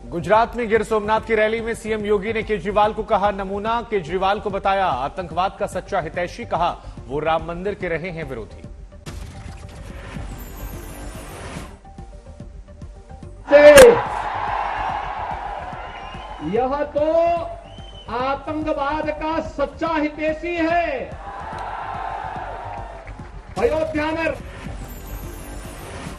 गुजरात में गिर सोमनाथ की रैली में सीएम योगी ने केजरीवाल को कहा नमूना। केजरीवाल को बताया आतंकवाद का सच्चा हितैषी। कहा वो राम मंदिर के रहे हैं विरोधी। यह तो आतंकवाद का सच्चा हितैषी है। अयोध्या में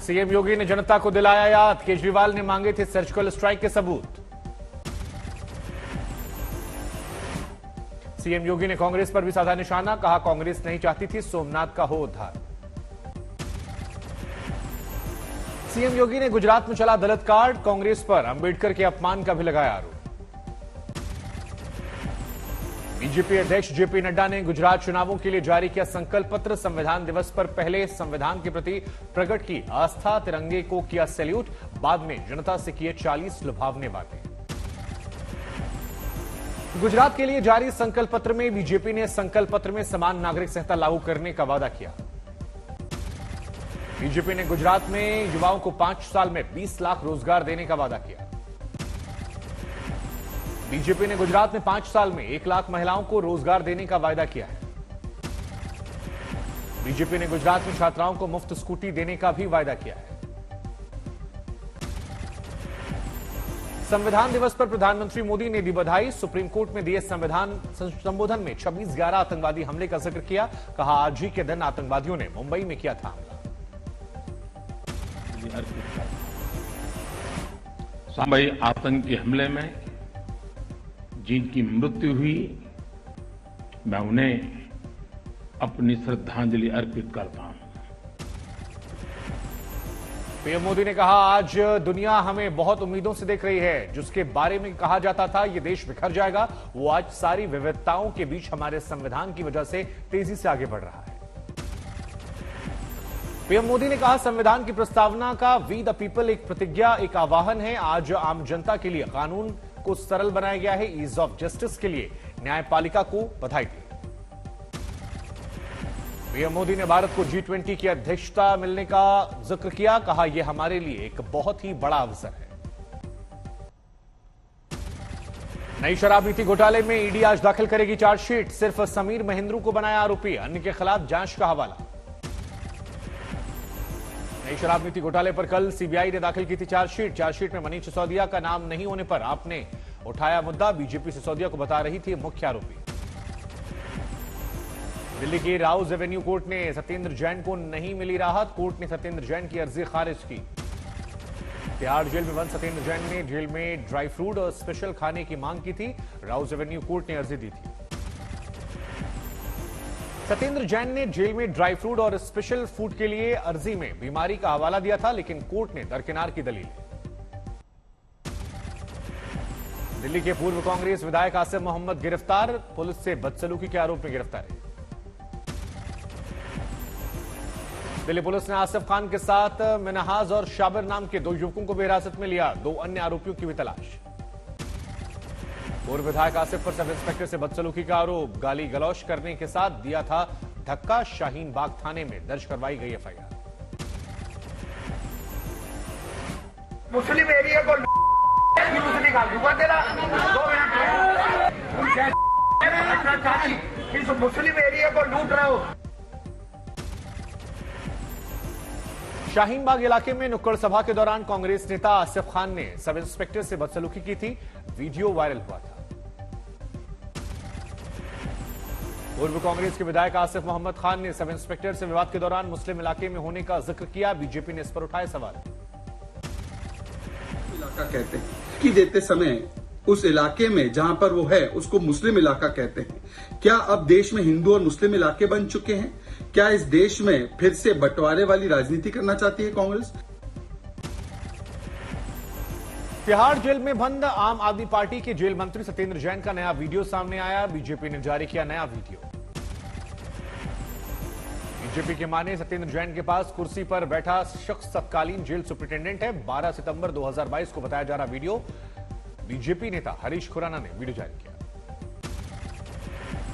सीएम योगी ने जनता को दिलाया याद। केजरीवाल ने मांगे थे सर्जिकल स्ट्राइक के सबूत। सीएम योगी ने कांग्रेस पर भी साधा निशाना। कहा कांग्रेस नहीं चाहती थी सोमनाथ का हो उद्धार। सीएम योगी ने गुजरात में चला दलित कार्ड। कांग्रेस पर अंबेडकर के अपमान का भी लगाया आरोप। बीजेपी अध्यक्ष जेपी नड्डा ने गुजरात चुनावों के लिए जारी किया संकल्प पत्र। संविधान दिवस पर पहले संविधान के प्रति प्रकट की आस्था, तिरंगे को किया सैल्यूट। बाद में जनता से किए 40 लुभावने बातें। गुजरात के लिए जारी संकल्प पत्र में बीजेपी ने संकल्प पत्र में समान नागरिक संहिता लागू करने का वादा किया। बीजेपी ने गुजरात में युवाओं को 5 साल में 20 लाख रोजगार देने का वादा किया। बीजेपी ने गुजरात में 5 साल में 1 लाख महिलाओं को रोजगार देने का वादा किया है। बीजेपी ने गुजरात में छात्राओं को मुफ्त स्कूटी देने का भी वादा किया है। संविधान दिवस पर प्रधानमंत्री मोदी ने दी बधाई। सुप्रीम कोर्ट में दिए संविधान संबोधन में 26/11 आतंकवादी हमले का जिक्र किया। कहा आज ही के दिन आतंकवादियों ने मुंबई में किया था हमला। मुंबई आतंकी हमले में जिनकी मृत्यु हुई, मैं उन्हें अपनी श्रद्धांजलि अर्पित करता हूं। पीएम मोदी ने कहा आज दुनिया हमें बहुत उम्मीदों से देख रही है। जिसके बारे में कहा जाता था ये देश बिखर जाएगा, वो आज सारी विविधताओं के बीच हमारे संविधान की वजह से तेजी से आगे बढ़ रहा है। पीएम मोदी ने कहा संविधान की प्रस्तावना का वी द पीपल एक प्रतिज्ञा, एक आह्वान है। आज आम जनता के लिए कानून को सरल बनाया गया है। ईज ऑफ जस्टिस के लिए न्यायपालिका को बधाई दी। पीएम मोदी ने भारत को G20 की अध्यक्षता मिलने का जिक्र किया। कहा यह हमारे लिए एक बहुत ही बड़ा अवसर है। नई शराब नीति घोटाले में ईडी आज दाखिल करेगी चार्जशीट। सिर्फ समीर महेंद्रू को बनाया आरोपी, अन्य के खिलाफ जांच का हवाला। नई शराब नीति घोटाले पर कल सीबीआई ने दाखिल की थी चार्जशीट। चार्जशीट में मनीष सिसोदिया का नाम नहीं होने पर आपने उठाया मुद्दा। बीजेपी सिसोदिया को बता रही थी मुख्य आरोपी। दिल्ली की राउज एवेन्यू कोर्ट ने सत्येंद्र जैन को नहीं मिली राहत। कोर्ट ने सत्येंद्र जैन की अर्जी खारिज की। तिहाड़ जेल में बंद सत्येंद्र जैन ने जेल में ड्राई फ्रूट और स्पेशल खाने की मांग की थी। राउज एवेन्यू कोर्ट ने अर्जी दी थी। सत्येंद्र जैन ने जेल में ड्राई फ्रूट और स्पेशल फूड के लिए अर्जी में बीमारी का हवाला दिया था, लेकिन कोर्ट ने दरकिनार की दलील। दिल्ली के पूर्व कांग्रेस विधायक आसिफ मोहम्मद गिरफ्तार। पुलिस से बदसलूकी के आरोप में गिरफ्तार है। दिल्ली पुलिस ने आसिफ खान के साथ मिनहाज और शाबिर नाम के 2 युवकों को भी हिरासत में लिया। 2 अन्य आरोपियों की भी तलाश। पूर्व विधायक आसिफ पर सब इंस्पेक्टर से बदसलूकी का आरोप। गाली गलौज करने के साथ दिया था धक्का। शाहीन बाग थाने में दर्ज करवाई गई एफआईआर। मुस्लिम एरिया को मुस्लिम का युवा दे रहा 2 मिनट इस मुस्लिम एरिया को लूट रहे हो। शाहीन बाग इलाके में नुक्कड़ सभा के दौरान कांग्रेस नेता आसिफ खान ने सब इंस्पेक्टर से बदसलूकी की थी। वीडियो वायरल हुआ था। पूर्व कांग्रेस के विधायक आसिफ मोहम्मद खान ने सब इंस्पेक्टर से विवाद के दौरान मुस्लिम इलाके में होने का जिक्र किया। बीजेपी ने इस पर उठाए सवाल। इलाका कहते हैं कि देते समय उस इलाके में जहां पर वो है उसको मुस्लिम इलाका कहते हैं। क्या अब देश में हिंदू और मुस्लिम इलाके बन चुके हैं? क्या इस देश में फिर से बंटवारे वाली राजनीति करना चाहती है कांग्रेस? तिहाड़ जेल में बंद आम आदमी पार्टी के जेल मंत्री सत्येंद्र जैन का नया वीडियो सामने आया। बीजेपी ने जारी किया नया वीडियो। बीजेपी के माने सत्येंद्र जैन के पास कुर्सी पर बैठा शख्स तत्कालीन जेल सुपरिटेंडेंट है। 12 सितंबर 2022 को बताया जा रहा वीडियो बीजेपी नेता हरीश खुराना ने वीडियो जारी किया।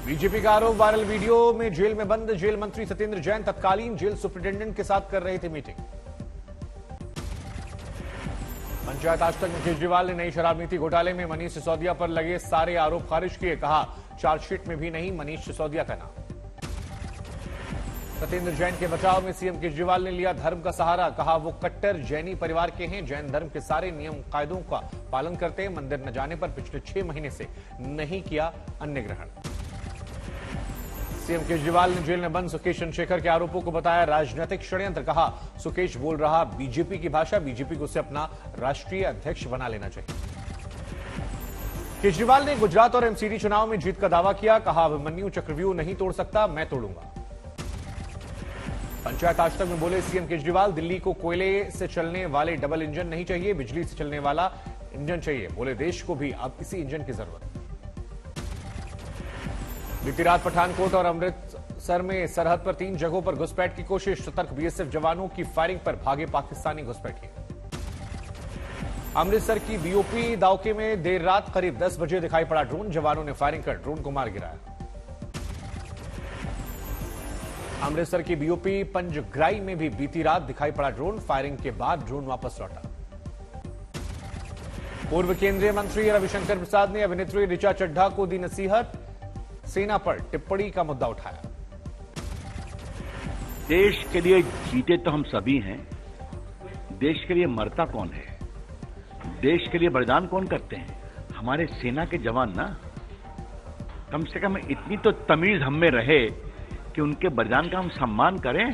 बीजेपी का आरोप वायरल वीडियो में जेल में बंद जेल मंत्री सत्येंद्र जैन तत्कालीन जेल सुपरिटेंडेंट के साथ कर रहे थे मीटिंग। पंचायत आज तक में केजरीवाल ने नई शराब नीति घोटाले में मनीष सिसोदिया पर लगे सारे आरोप खारिज किए। कहा चार्जशीट में भी नहीं मनीष सिसोदिया का नाम। सत्येंद्र जैन के बचाव में सीएम केजरीवाल ने लिया धर्म का सहारा। कहा वो कट्टर जैनी परिवार के हैं, जैन धर्म के सारे नियम कायदों का पालन करते हैं। मंदिर न जाने पर पिछले 6 महीने से नहीं किया अन्न ग्रहण। सीएम केजरीवाल ने जेल में बंद सुकेश चंद्रशेखर के आरोपों को बताया राजनीतिक षड्यंत्र। कहा सुकेश बोल रहा बीजेपी की भाषा, बीजेपी को उसे अपना राष्ट्रीय अध्यक्ष बना लेना चाहिए। केजरीवाल ने गुजरात और एमसीडी चुनाव में जीत का दावा किया। कहा अभिमन्यु चक्रव्यूह नहीं तोड़ सकता, मैं तोड़ूंगा। पंचायत आज तक में बोले सीएम केजरीवाल, दिल्ली को कोयले से चलने वाले डबल इंजन नहीं चाहिए, बिजली से चलने वाला इंजन चाहिए। बोले देश को भी अब इसी इंजन की जरूरत है। बीती रात पठानकोट और अमृतसर में सरहद पर 3 जगहों पर घुसपैठ की कोशिश। सतर्क बीएसएफ जवानों की फायरिंग पर भागे पाकिस्तानी घुसपैठिए। अमृतसर की बीओपी दावके में देर रात करीब 10 बजे दिखाई पड़ा ड्रोन। जवानों ने फायरिंग कर ड्रोन को मार गिराया। अमृतसर की बीओपी पंजग्राई में भी बीती रात दिखाई पड़ा ड्रोन। फायरिंग के बाद ड्रोन वापस लौटा। पूर्व केंद्रीय मंत्री रविशंकर प्रसाद ने अभिनेत्री ऋचा चड्ढा को दी नसीहत। सेना पर टिप्पणी का मुद्दा उठाया। देश के लिए जीते तो हम सभी हैं, देश के लिए मरता कौन है, देश के लिए बलिदान कौन करते हैं? हमारे सेना के जवान ना। कम से कम इतनी तो तमीज हम में रहे कि उनके बलिदान का हम सम्मान करें।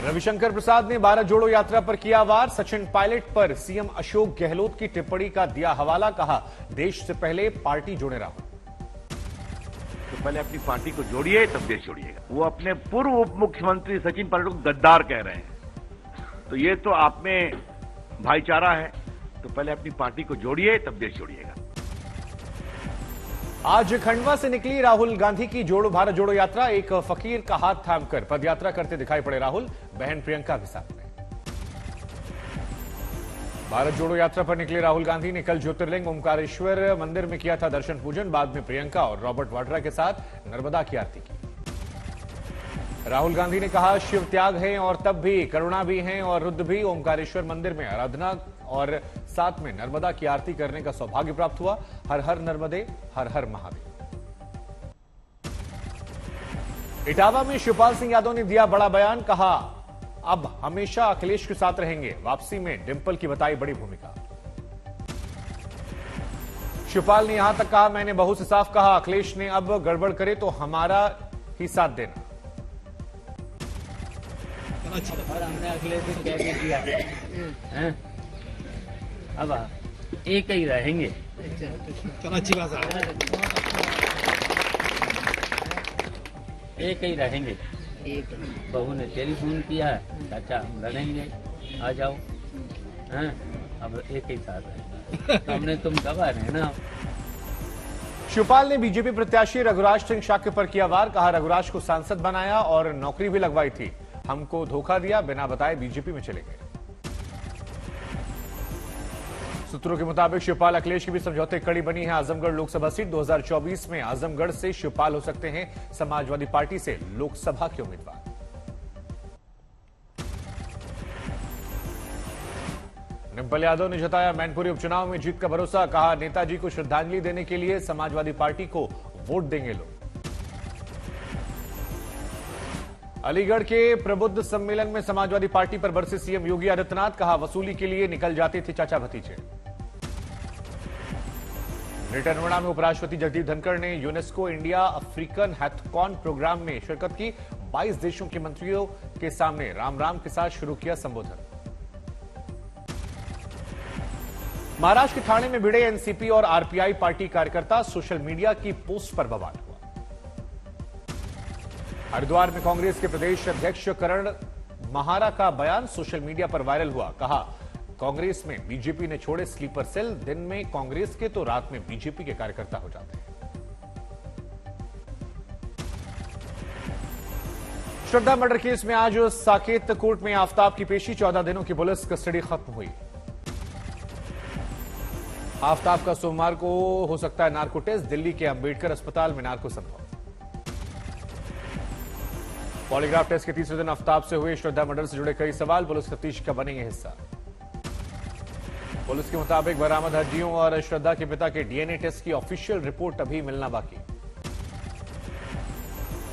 रविशंकर प्रसाद ने भारत जोड़ो यात्रा पर किया वार। सचिन पायलट पर सीएम अशोक गहलोत की टिप्पणी का दिया हवाला। कहा देश से पहले पार्टी जोड़े राहुल। तो पहले अपनी पार्टी को जोड़िए तब देश जोड़िएगा। वो अपने पूर्व उप मुख्यमंत्री सचिन पायलट को गद्दार कह रहे हैं, तो ये तो आप में भाईचारा है। तो पहले अपनी पार्टी को जोड़िए तब देश जोड़िएगा। आज खंडवा से निकली राहुल गांधी की भारत जोड़ो यात्रा। एक फकीर का हाथ थामकर पदयात्रा करते दिखाई पड़े राहुल, बहन प्रियंका के साथ में। भारत जोड़ो यात्रा पर निकले राहुल गांधी ने कल ज्योतिर्लिंग ओमकारेश्वर मंदिर में किया था दर्शन पूजन। बाद में प्रियंका और रॉबर्ट वाड्रा के साथ नर्मदा की आरती की। राहुल गांधी ने कहा शिव त्याग है और तब भी करुणा भी है और रुद्र भी। ओमकारेश्वर मंदिर में आराधना और साथ में नर्मदा की आरती करने का सौभाग्य प्राप्त हुआ। हर हर नर्मदे, हर हर महादेव। इटावा में शिवपाल सिंह यादव ने दिया बड़ा बयान। कहा अब हमेशा अखिलेश के साथ रहेंगे। वापसी में डिंपल की बताई बड़ी भूमिका। शिवपाल ने यहां तक कहा मैंने बहू से साफ कहा अखिलेश ने अब गड़बड़ करे तो हमारा ही साथ देना। और हमने अखिलेश दिन कह के किया है, अब एक ही रहेंगे। चलो अच्छी बात है। एक ही रहेंगे। बहू ने टेलीफोन किया है, चाचा हम लड़ेंगे, आ जाओ। हैं अब एक ही साथ रहेंगे। तो हमने तुम दबा रहे ना। शिवपाल ने बीजेपी प्रत्याशी रघुराज सिंह शाक्य पर किया वार। कहा रघुराज को सांसद बनाया और नौकरी भी लगवाई थी, हमको धोखा दिया, बिना बताए बीजेपी में चले गए। सूत्रों के मुताबिक शिवपाल अखिलेश की भी समझौते कड़ी बनी है। आजमगढ़ लोकसभा सीट 2024 में आजमगढ़ से शिवपाल हो सकते हैं समाजवादी पार्टी से लोकसभा के उम्मीदवार। डिंपल यादव ने जताया मैनपुरी उपचुनाव में जीत का भरोसा। कहा नेताजी को श्रद्धांजलि देने के लिए समाजवादी पार्टी को वोट देंगे लोग। अलीगढ़ के प्रबुद्ध सम्मेलन में समाजवादी पार्टी पर बरसे सीएम योगी आदित्यनाथ। कहा वसूली के लिए निकल जाते थे चाचा भतीजे। ग्रेटर नोएडा में उपराष्ट्रपति जगदीप धनखड़ ने यूनेस्को इंडिया अफ्रीकन हैथकॉन प्रोग्राम में शिरकत की। 22 देशों के मंत्रियों के सामने राम राम के साथ शुरू किया संबोधन। महाराष्ट्र के ठाणे में भिड़े एनसीपी और आरपीआई पार्टी कार्यकर्ता। सोशल मीडिया की पोस्ट पर बवाल हुआ। हरिद्वार में कांग्रेस के प्रदेश अध्यक्ष करण महारा का बयान सोशल मीडिया पर वायरल हुआ। कहा कांग्रेस में बीजेपी ने छोड़े स्लीपर सेल, दिन में कांग्रेस के तो रात में बीजेपी के कार्यकर्ता हो जाते हैं। श्रद्धा मर्डर केस में आज साकेत कोर्ट में आफ्ताब की पेशी। 14 दिनों की पुलिस कस्टडी खत्म हुई। आफ्ताब का सोमवार को हो सकता है नार्को टेस्ट। दिल्ली के अंबेडकर अस्पताल में नार्को संभव। पॉलीग्राफ टेस्ट के तीसरे दिन आफ्ताब से हुए श्रद्धा मर्डर से जुड़े कई सवाल पुलिस तफ्तीश का बनेंगे हिस्सा। पुलिस के मुताबिक बरामद हड्डियों और श्रद्धा के पिता के डीएनए टेस्ट की ऑफिशियल रिपोर्ट अभी मिलना बाकी।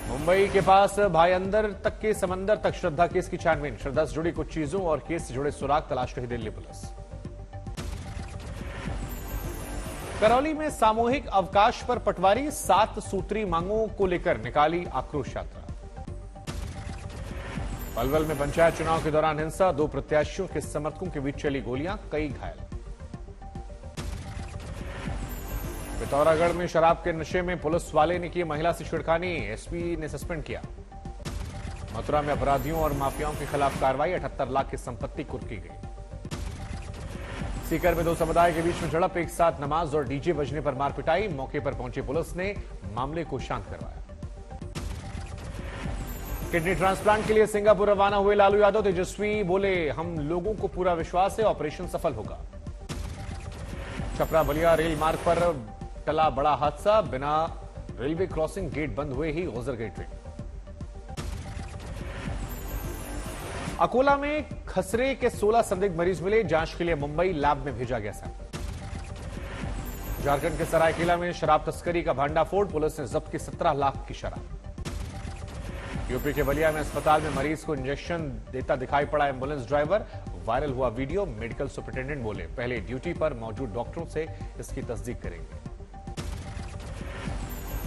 मुंबई के पास भाई अंदर तक के समंदर तक श्रद्धा केस की छानबीन। श्रद्धा से जुड़ी कुछ चीजों और केस से जुड़े सुराग तलाश रही दिल्ली पुलिस। करौली में सामूहिक अवकाश पर पटवारी 7 सूत्री मांगों को लेकर निकाली आक्रोश यात्रा। पलवल में पंचायत चुनाव के दौरान हिंसा, 2 प्रत्याशियों के समर्थकों के बीच चली गोलियां, कई घायल। पिथौरागढ़ में शराब के नशे में पुलिस वाले ने की महिला से छिड़खानी, एसपी ने सस्पेंड किया। मथुरा में अपराधियों और माफियाओं के खिलाफ कार्रवाई, 78 लाख की संपत्ति कुर्क की गई। सीकर में 2 समुदाय के बीच में झड़प, एक साथ नमाज और डीजे बजने पर मार पिटाई। मौके पर पहुंची पुलिस ने मामले को शांत करवाया। किडनी ट्रांसप्लांट के लिए सिंगापुर रवाना हुए लालू यादव। तेजस्वी बोले, हम लोगों को पूरा विश्वास है ऑपरेशन सफल होगा। छपरा बलिया रेल मार्ग पर टला बड़ा हादसा, बिना रेलवे क्रॉसिंग गेट बंद हुए ही गुजर गई ट्रेन। अकोला में खसरे के 16 संदिग्ध मरीज मिले, जांच के लिए मुंबई लैब में भेजा गया सैंपल। झारखंड के सरायकेला में शराब तस्करी का भांडाफोड़, पुलिस ने जब्त की 17 लाख की शराब। यूपी के बलिया में अस्पताल में मरीज को इंजेक्शन देता दिखाई पड़ा एम्बुलेंस ड्राइवर, वायरल हुआ वीडियो। मेडिकल सुपरिटेंडेंट बोले, पहले ड्यूटी पर मौजूद डॉक्टरों से इसकी तस्दीक करेंगे।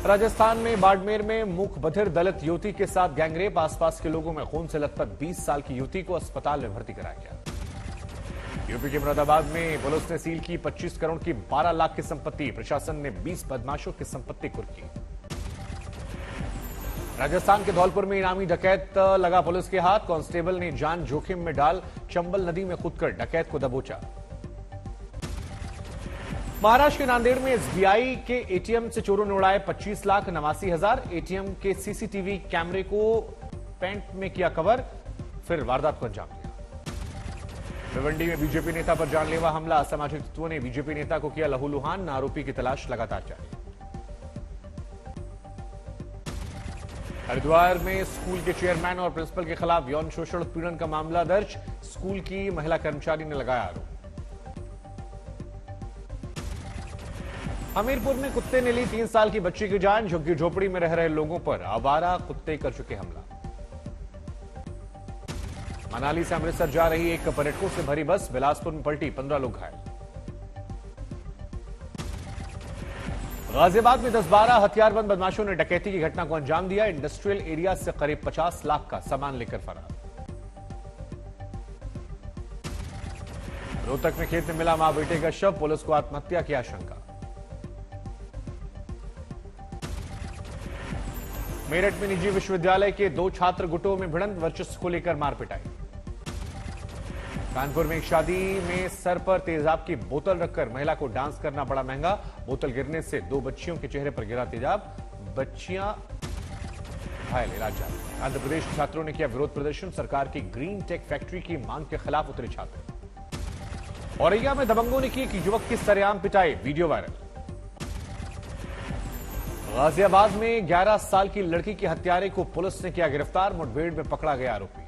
राजस्थान में बाड़मेर में मूक बधिर दलित युवती के साथ गैंगरेप, आसपास के लोगों में खून से लथपथ 20 साल की युवती को अस्पताल में भर्ती कराया गया। यूपी के मुरादाबाद में पुलिस ने सील की 25 करोड़ की 12 लाख की संपत्ति, प्रशासन ने 20 बदमाशों की संपत्ति कुर्क की। राजस्थान के धौलपुर में इनामी डकैत लगा पुलिस के हाथ, कांस्टेबल ने जान जोखिम में डाल चंबल नदी में कूदकर डकैत को दबोचा। महाराष्ट्र के नांदेड़ में एसबीआई के एटीएम से चोरों ने उड़ाए 25,89,000। एटीएम के सीसीटीवी कैमरे को पेंट में किया कवर, फिर वारदात को अंजाम दिया। भिवंडी में बीजेपी नेता पर जानलेवा हमला, असामाजिक तत्वों ने बीजेपी नेता को किया लहूलुहान, आरोपी की तलाश लगातार जारी। हरिद्वार में स्कूल के चेयरमैन और प्रिंसिपल के खिलाफ यौन शोषण उत्पीड़न का मामला दर्ज, स्कूल की महिला कर्मचारी ने लगाया आरोप। हमीरपुर में कुत्ते ने ली 3 साल की बच्ची की जान, झुग्गी झोपड़ी में रह रहे लोगों पर आवारा कुत्ते कर चुके हमला। मनाली से अमृतसर जा रही एक पर्यटकों से भरी बस बिलासपुर में पलटी, 15 लोग घायल। गाजियाबाद में 10-12 हथियारबंद बदमाशों ने डकैती की घटना को अंजाम दिया, इंडस्ट्रियल एरिया से करीब 50 लाख का सामान लेकर फरार। रोहतक में खेत में मिला मां बेटे का शव, पुलिस को आत्महत्या की आशंका। मेरठ में निजी विश्वविद्यालय के 2 छात्र गुटों में भिड़ंत, वर्चस्व को लेकर मार पिटाई। कानपुर में एक शादी में सर पर तेजाब की बोतल रखकर महिला को डांस करना पड़ा महंगा, बोतल गिरने से 2 बच्चियों के चेहरे पर गिरा तेजाब, बच्चियां घायल, इलाज जारी। आंध्र प्रदेश के छात्रों ने किया विरोध प्रदर्शन, सरकार की ग्रीन टेक फैक्ट्री की मांग के खिलाफ उतरे छात्र। औरैया में दबंगों ने की एक युवक की सरेआम पिटाई, वीडियो वायरल। गाजियाबाद में 11 साल की लड़की के हत्यारे को पुलिस ने किया गिरफ्तार, मुठभेड़ में पकड़ा गया आरोपी।